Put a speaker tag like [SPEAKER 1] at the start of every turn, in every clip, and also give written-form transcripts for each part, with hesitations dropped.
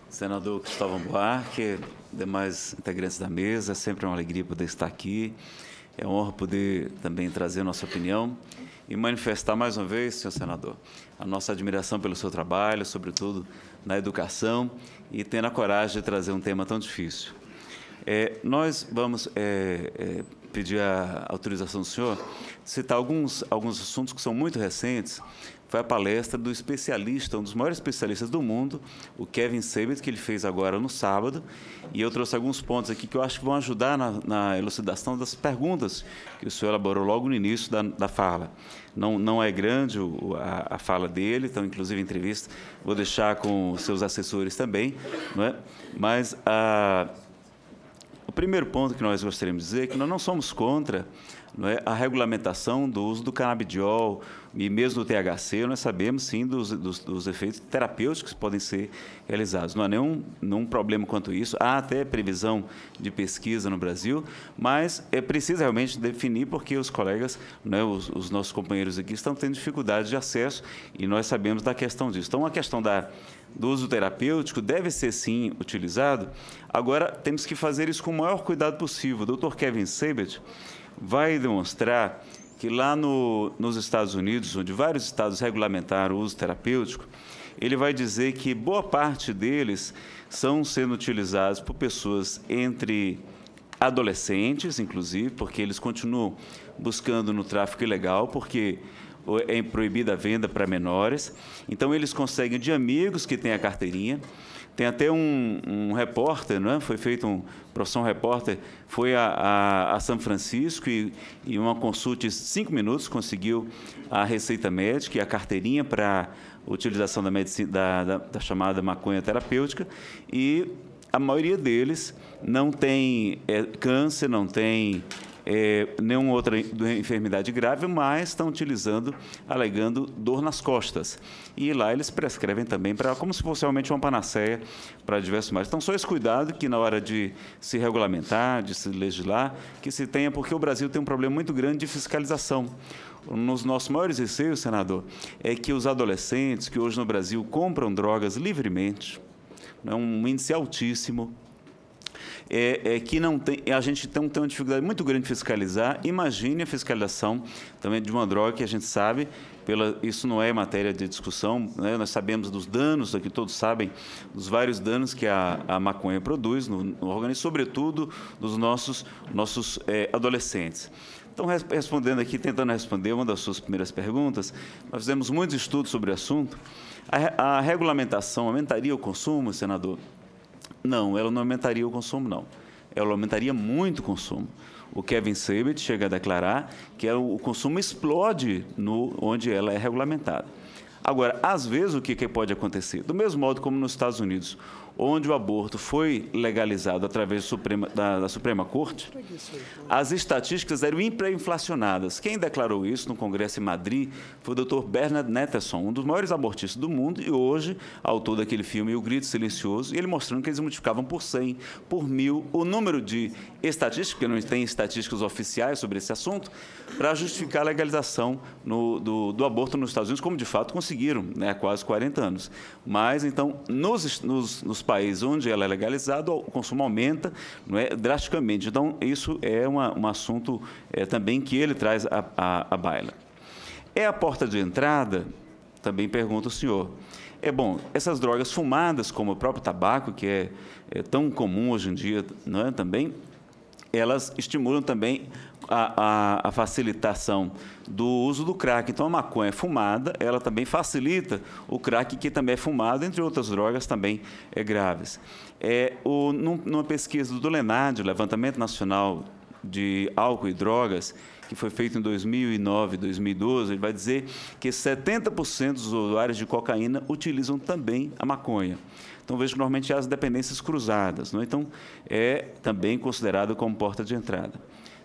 [SPEAKER 1] Senador Cristóvão Buarque, demais integrantes da mesa, é sempre uma alegria poder estar aqui. É uma honra poder também trazer a nossa opinião e manifestar mais uma vez, senhor senador, a nossa admiração pelo seu trabalho, sobretudo na educação, e tendo a coragem de trazer um tema tão difícil. Nós vamos pedir a autorização do senhor de citar alguns assuntos que são muito recentes. Foi a palestra do especialista, um dos maiores especialistas do mundo, o Kevin Sabet, que ele fez agora no sábado, e eu trouxe alguns pontos aqui que eu acho que vão ajudar na elucidação das perguntas que o senhor elaborou logo no início da fala. Não é grande a fala dele, então, inclusive, a entrevista vou deixar com os seus assessores também, não é? Mas o primeiro ponto que nós gostaríamos de dizer é que nós não somos contra, não é, a regulamentação do uso do canabidiol e mesmo do THC. Nós sabemos, sim, dos efeitos terapêuticos que podem ser realizados. Não há nenhum problema quanto a isso. Há até previsão de pesquisa no Brasil, mas é preciso realmente definir, porque os colegas, né, os nossos companheiros aqui, estão tendo dificuldade de acesso e nós sabemos da questão disso. Então, a questão do uso terapêutico deve ser, sim, utilizado. Agora, temos que fazer isso com o maior cuidado possível. O Dr. Kevin Sabet vai demonstrar que lá nos Estados Unidos, onde vários estados regulamentaram o uso terapêutico, ele vai dizer que boa parte deles são sendo utilizados por pessoas entre adolescentes, inclusive, porque eles continuam buscando no tráfico ilegal, porque é proibida a venda para menores. Então, eles conseguem de amigos que têm a carteirinha. Tem até um repórter, né? Foi feito profissão repórter, foi a São Francisco e uma consulta de 5 minutos conseguiu a receita médica e a carteirinha para utilização da medicina, da chamada maconha terapêutica, e a maioria deles não tem câncer, não tem nenhuma outra enfermidade grave, mas estão utilizando, alegando dor nas costas. E lá eles prescrevem também, como se fosse realmente uma panaceia para diversos males. Então, só esse cuidado que na hora de se regulamentar, de se legislar, que se tenha, porque o Brasil tem um problema muito grande de fiscalização. Um dos nossos maiores receios, senador, é que os adolescentes que hoje no Brasil compram drogas livremente, é um índice altíssimo, que não tem, a gente tem uma dificuldade muito grande de fiscalizar. Imagine a fiscalização também de uma droga que a gente sabe, isso não é matéria de discussão, né? Nós sabemos dos danos, aqui todos sabem, dos vários danos que a maconha produz no organismo, sobretudo dos nossos adolescentes. Então, respondendo aqui, tentando responder uma das suas primeiras perguntas, nós fizemos muitos estudos sobre o assunto. A regulamentação aumentaria o consumo, senador? Não, ela não aumentaria o consumo, não. Ela aumentaria muito o consumo. O Kevin Sabet chega a declarar que o consumo explode onde ela é regulamentada. Agora, às vezes, o que pode acontecer? Do mesmo modo como nos Estados Unidos, onde o aborto foi legalizado através da Suprema Corte, as estatísticas eram hiperinflacionadas. Quem declarou isso no Congresso em Madrid foi o Dr. Bernard Netterson, um dos maiores abortistas do mundo, e hoje, autor daquele filme O Grito Silencioso, e ele mostrando que eles multiplicavam por 100, por 1000, o número de estatísticas, porque não tem estatísticas oficiais sobre esse assunto, para justificar a legalização do aborto nos Estados Unidos, como de fato conseguiram, né, há quase 40 anos. Mas, então, nos países onde ela é legalizada, o consumo aumenta, não é, drasticamente. Então, isso é um assunto também que ele traz à baila. É a porta de entrada? Também pergunta o senhor. Bom, essas drogas fumadas, como o próprio tabaco, que é tão comum hoje em dia, não é, também, elas estimulam também a facilitação do uso do crack. Então, a maconha fumada, ela também facilita o crack, que também é fumado, entre outras drogas também graves. Numa pesquisa do LENAD, o Levantamento Nacional de Álcool e Drogas, que foi feito em 2009, 2012, ele vai dizer que 70% dos usuários de cocaína utilizam também a maconha. Então, vejo que normalmente há as dependências cruzadas, não é? Então, é também considerado como porta de entrada.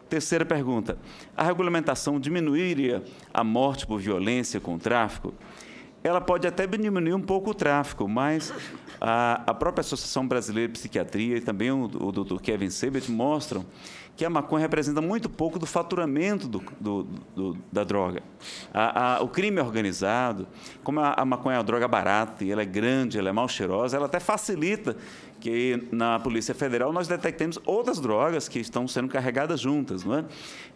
[SPEAKER 1] Terceira pergunta: a regulamentação diminuiria a morte por violência com o tráfico? ela pode até diminuir um pouco o tráfico, mas a própria Associação Brasileira de Psiquiatria e também o Dr. Kevin Sabet mostram que a maconha representa muito pouco do faturamento da droga. O crime organizado, como a maconha é uma droga barata, e ela é grande, ela é mal cheirosa, ela até facilita que na Polícia Federal nós detectemos outras drogas que estão sendo carregadas juntas, não é?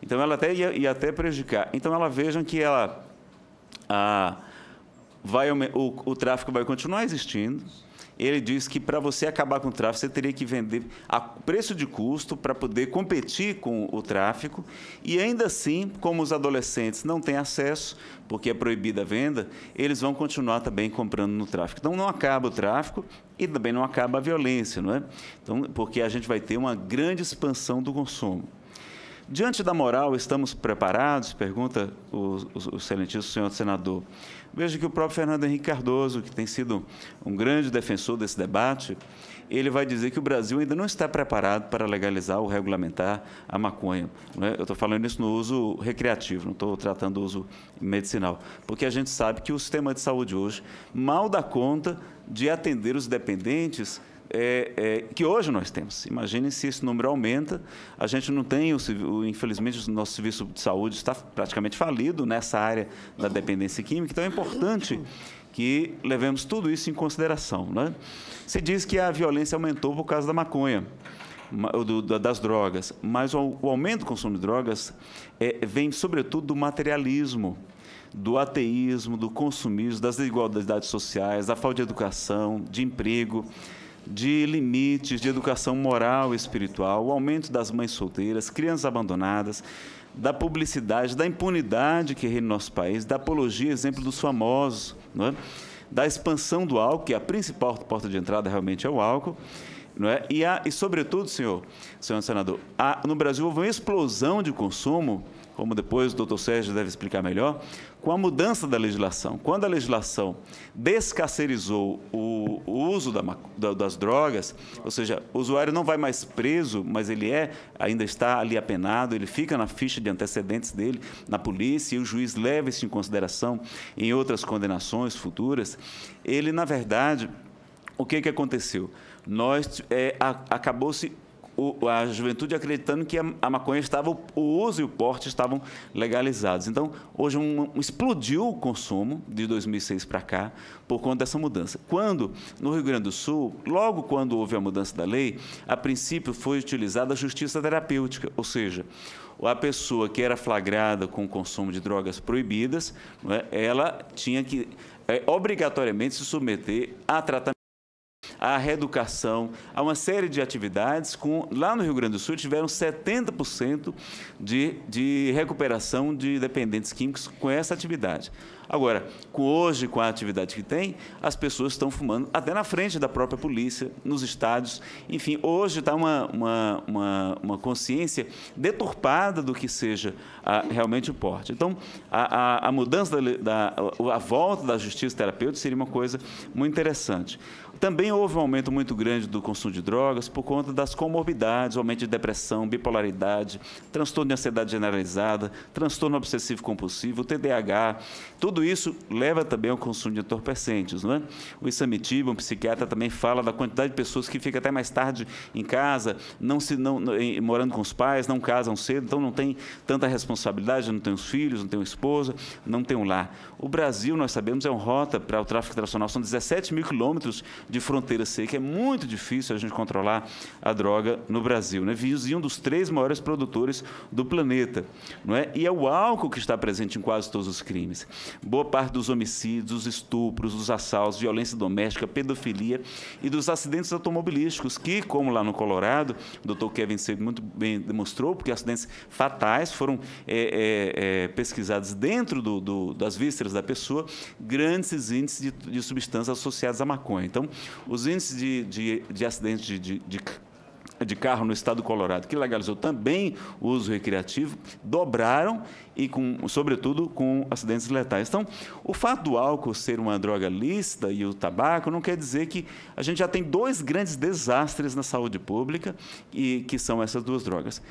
[SPEAKER 1] Então, ela até ia até prejudicar. Então, vejam que o tráfico vai continuar existindo. Ele diz que para você acabar com o tráfico, você teria que vender a preço de custo para poder competir com o tráfico. E ainda assim, como os adolescentes não têm acesso, porque é proibida a venda, eles vão continuar também comprando no tráfico. Então, não acaba o tráfico e também não acaba a violência, não é? Então, porque a gente vai ter uma grande expansão do consumo. Diante da moral, estamos preparados? Pergunta o excelentíssimo senhor senador. Veja que o próprio Fernando Henrique Cardoso, que tem sido um grande defensor desse debate, ele vai dizer que o Brasil ainda não está preparado para legalizar ou regulamentar a maconha. Não é? Eu estou falando isso no uso recreativo, não estou tratando do uso medicinal, porque a gente sabe que o sistema de saúde hoje mal dá conta de atender os dependentes que hoje nós temos. Imaginem se esse número aumenta. A gente não tem, infelizmente, o nosso serviço de saúde está praticamente falido nessa área da dependência química, então é importante que levemos tudo isso em consideração, né? Se diz que a violência aumentou por causa da maconha, das drogas, mas o aumento do consumo de drogas vem, sobretudo, do materialismo, do ateísmo, do consumismo, das desigualdades sociais, da falta de educação, de emprego, de limites, de educação moral e espiritual, o aumento das mães solteiras, crianças abandonadas, da publicidade, da impunidade que reina no nosso país, da apologia, exemplo dos famosos, não é? Da expansão do álcool, que a principal porta de entrada realmente é o álcool, não é? E sobretudo, senhor senador, no Brasil houve uma explosão de consumo, como depois o doutor Sérgio deve explicar melhor, com a mudança da legislação. Quando a legislação descarcerizou o uso das drogas, ou seja, o usuário não vai mais preso, mas ele ainda está ali apenado, ele fica na ficha de antecedentes dele, na polícia, e o juiz leva isso em consideração em outras condenações futuras. Ele, na verdade, o que aconteceu? Acabou-se a juventude acreditando que a maconha o uso e o porte estavam legalizados. Então, hoje explodiu o consumo de 2006 para cá por conta dessa mudança. No Rio Grande do Sul, logo quando houve a mudança da lei, a princípio foi utilizada a justiça terapêutica, ou seja, a pessoa que era flagrada com o consumo de drogas proibidas, não é, ela tinha que obrigatoriamente se submeter a tratamento, a reeducação, a uma série de atividades. Lá no Rio Grande do Sul tiveram 70% de recuperação de dependentes químicos com essa atividade. Agora, hoje, com a atividade que tem, as pessoas estão fumando até na frente da própria polícia, nos estádios. Enfim, hoje está uma consciência deturpada do que seja realmente o porte. Então, a mudança, a volta da justiça terapêutica seria uma coisa muito interessante. Também houve um aumento muito grande do consumo de drogas por conta das comorbidades, aumento de depressão, bipolaridade, transtorno de ansiedade generalizada, transtorno obsessivo-compulsivo, TDAH. Tudo isso leva também ao consumo de entorpecentes, não é? O Isamitiba, um psiquiatra, também fala da quantidade de pessoas que ficam até mais tarde em casa, morando com os pais, não casam cedo, então não tem tanta responsabilidade, não tem os filhos, não tem uma esposa, não tem um lar. O Brasil, nós sabemos, é uma rota para o tráfico internacional, são 17 mil quilômetros de fronteira seca, é muito difícil a gente controlar a droga no Brasil, né? Vizinho dos 3 maiores produtores do planeta, não é? E é o álcool que está presente em quase todos os crimes. Boa parte dos homicídios, dos estupros, dos assaltos, violência doméstica, pedofilia e dos acidentes automobilísticos, que, como lá no Colorado, o doutor Kevin Sabet muito bem demonstrou, porque acidentes fatais foram pesquisados dentro das vísceras da pessoa, grandes índices de substâncias associadas à maconha. Então, os índices de acidentes de carro no estado do Colorado, que legalizou também o uso recreativo, dobraram e, sobretudo, com acidentes letais. Então, o fato do álcool ser uma droga lícita e o tabaco não quer dizer que a gente já tem 2 grandes desastres na saúde pública, que são essas 2 drogas.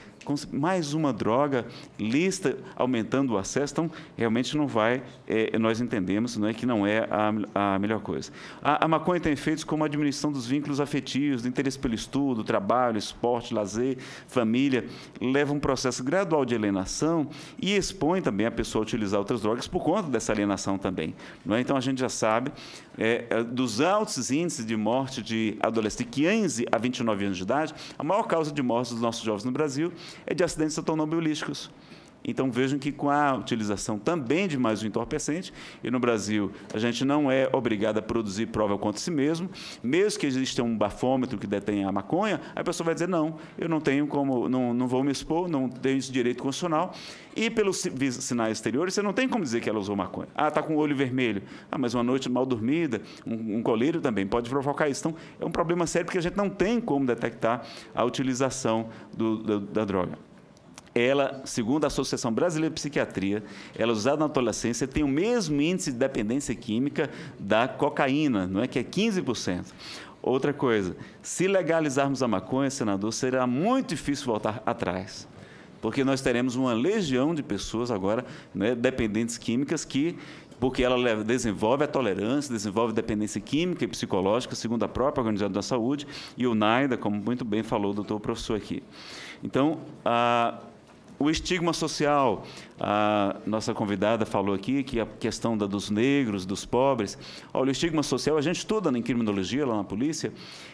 [SPEAKER 1] mais uma droga lista, aumentando o acesso, então realmente não vai, nós entendemos, não é, que não é a melhor coisa. A maconha tem efeitos como a diminuição dos vínculos afetivos, do interesse pelo estudo, trabalho, esporte, lazer, família, leva um processo gradual de alienação e expõe também a pessoa a utilizar outras drogas por conta dessa alienação também. Não é? Então, a gente já sabe dos altos índices de morte de adolescentes de 15 a 29 anos de idade, a maior causa de morte dos nossos jovens no Brasil é de acidentes automobilísticos. Então, vejam que com a utilização também de mais um entorpecente, e no Brasil a gente não é obrigado a produzir prova contra si mesmo, mesmo que exista um bafômetro que detenha a maconha, a pessoa vai dizer, não, eu não tenho como, não vou me expor, não tenho esse direito constitucional, e pelos sinais exteriores, você não tem como dizer que ela usou maconha. Ah, está com o olho vermelho. Ah, mas uma noite mal dormida, um colírio também pode provocar isso. Então, é um problema sério, porque a gente não tem como detectar a utilização da droga. Ela, segundo a Associação Brasileira de Psiquiatria, ela usada na adolescência tem o mesmo índice de dependência química da cocaína, não é, que é 15%. Outra coisa, se legalizarmos a maconha, senador, será muito difícil voltar atrás, porque nós teremos uma legião de pessoas agora, né, dependentes químicas porque ela desenvolve a tolerância, desenvolve dependência química e psicológica, segundo a própria Organização da Saúde, e o NAIDA, como muito bem falou o doutor professor aqui. Então, o estigma social, a nossa convidada falou aqui que a questão dos negros, dos pobres. Olha, o estigma social, a gente estuda em criminologia, lá na polícia,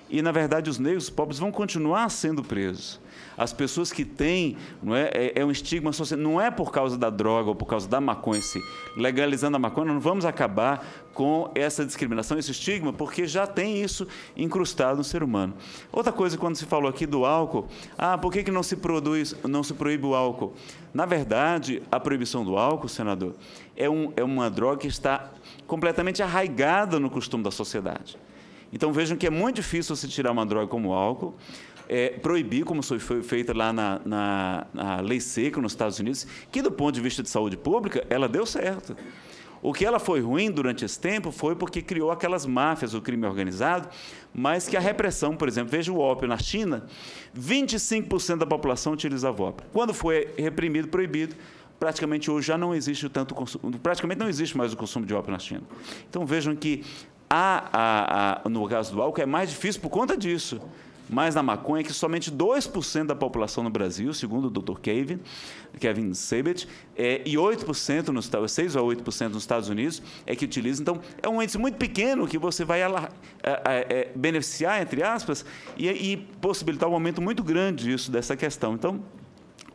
[SPEAKER 1] e, na verdade, os negros, os pobres vão continuar sendo presos. As pessoas que têm, não é um estigma social, não é por causa da droga ou por causa da maconha em si. Legalizando a maconha, não vamos acabar com essa discriminação, esse estigma, porque já tem isso incrustado no ser humano. Outra coisa, quando se falou aqui do álcool, por que não se proíbe o álcool? Na verdade, a proibição do álcool, senador, é uma droga que está completamente arraigada no costume da sociedade. Então, vejam que é muito difícil você tirar uma droga como o álcool, proibir, como foi feita lá na lei seca nos Estados Unidos, que, do ponto de vista de saúde pública, ela deu certo. O que ela foi ruim durante esse tempo foi porque criou aquelas máfias, o crime organizado, mas que a repressão, por exemplo, veja o ópio na China, 25% da população utilizava ópio. Quando foi reprimido, proibido, praticamente hoje já não existe tanto consumo, praticamente não existe mais o consumo de ópio na China. Então, vejam que no caso do álcool é mais difícil por conta disso. Mas na maconha, que somente 2% da população no Brasil, segundo o Dr. Kevin Sabet, e 8%, 6 a 8% nos Estados Unidos, é que utiliza. Então, é um índice muito pequeno que você vai beneficiar, entre aspas, e possibilitar um aumento muito grande dessa questão. Então,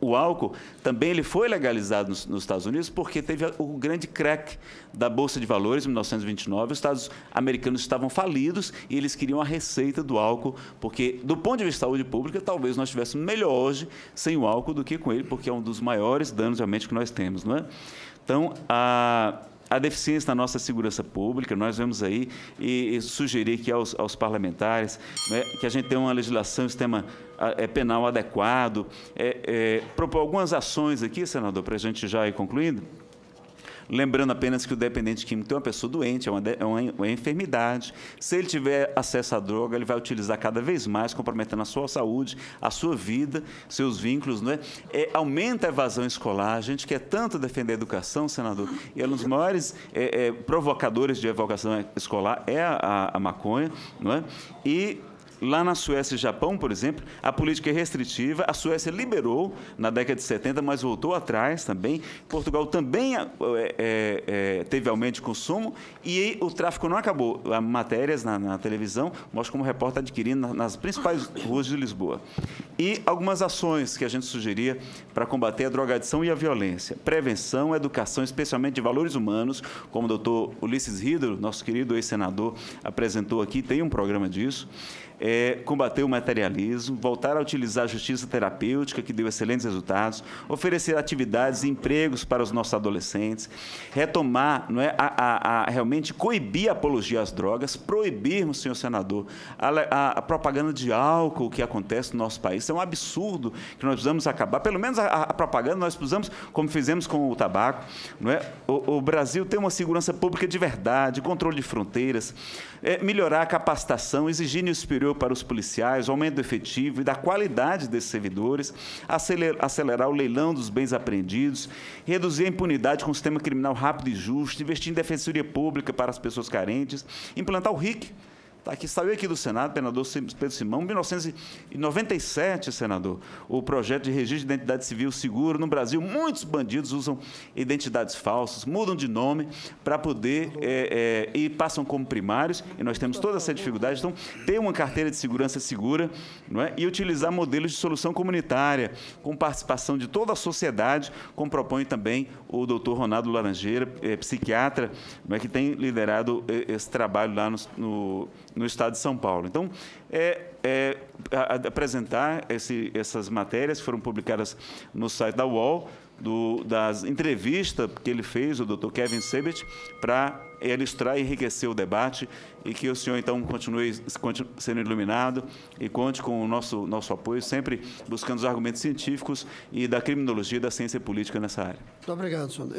[SPEAKER 1] o álcool também ele foi legalizado nos Estados Unidos porque teve o grande crack da Bolsa de Valores em 1929. Os Estados americanos estavam falidos e eles queriam a receita do álcool, porque, do ponto de vista de saúde pública, talvez nós estivéssemos melhor hoje sem o álcool do que com ele, porque é um dos maiores danos realmente que nós temos, não é? Então, a deficiência na nossa segurança pública, nós vemos aí, e sugerir aqui aos parlamentares, né, que a gente tenha uma legislação, um sistema penal adequado, propor algumas ações aqui, senador, para a gente já ir concluindo. Lembrando apenas que o dependente químico tem uma pessoa doente, é uma enfermidade. Se ele tiver acesso à droga, ele vai utilizar cada vez mais, comprometendo a sua saúde, a sua vida, seus vínculos, não é? Aumenta a evasão escolar. A gente quer tanto defender a educação, senador, e um dos maiores provocadores de evasão escolar é a maconha, não é? E lá na Suécia e Japão, por exemplo, a política é restritiva. A Suécia liberou na década de 70, mas voltou atrás também. Portugal também teve aumento de consumo e o tráfico não acabou. Há matérias na televisão mostram como o repórter está adquirindo nas principais ruas de Lisboa. E algumas ações que a gente sugeria para combater a drogadição e a violência. Prevenção, educação, especialmente de valores humanos, como o doutor Ulisses Riedel, nosso querido ex-senador, apresentou aqui, tem um programa disso. Combater o materialismo, voltar a utilizar a justiça terapêutica, que deu excelentes resultados, oferecer atividades e empregos para os nossos adolescentes, retomar, não é, realmente coibir a apologia às drogas, proibirmos, senhor senador, a propaganda de álcool que acontece no nosso país. Isso é um absurdo que nós precisamos acabar. Pelo menos a propaganda nós precisamos, como fizemos com o tabaco. Não é? O Brasil tem uma segurança pública de verdade, controle de fronteiras, melhorar a capacitação, exigir nível superior superior para os policiais, o aumento do efetivo e da qualidade desses servidores, acelerar o leilão dos bens apreendidos, reduzir a impunidade com um sistema criminal rápido e justo, investir em defensoria pública para as pessoas carentes, implantar o RIC. Tá aqui, saiu aqui do Senado, senador Pedro Simão, em 1997, senador, o projeto de registro de identidade civil seguro. No Brasil, muitos bandidos usam identidades falsas, mudam de nome para poder e passam como primários, e nós temos toda essa dificuldade. Então, ter uma carteira de segurança segura, não é? E utilizar modelos de solução comunitária, com participação de toda a sociedade, como propõe também o doutor Ronaldo Laranjeira, psiquiatra, não é, que tem liderado esse trabalho lá no estado de São Paulo. Então, apresentar essas matérias que foram publicadas no site da UOL, das entrevistas que ele fez, o doutor Kevin Sebet, para ilustrar e enriquecer o debate, e que o senhor, então, continue sendo iluminado e conte com o nosso apoio, sempre buscando os argumentos científicos e da criminologia e da ciência política nessa área.
[SPEAKER 2] Muito obrigado, senhor.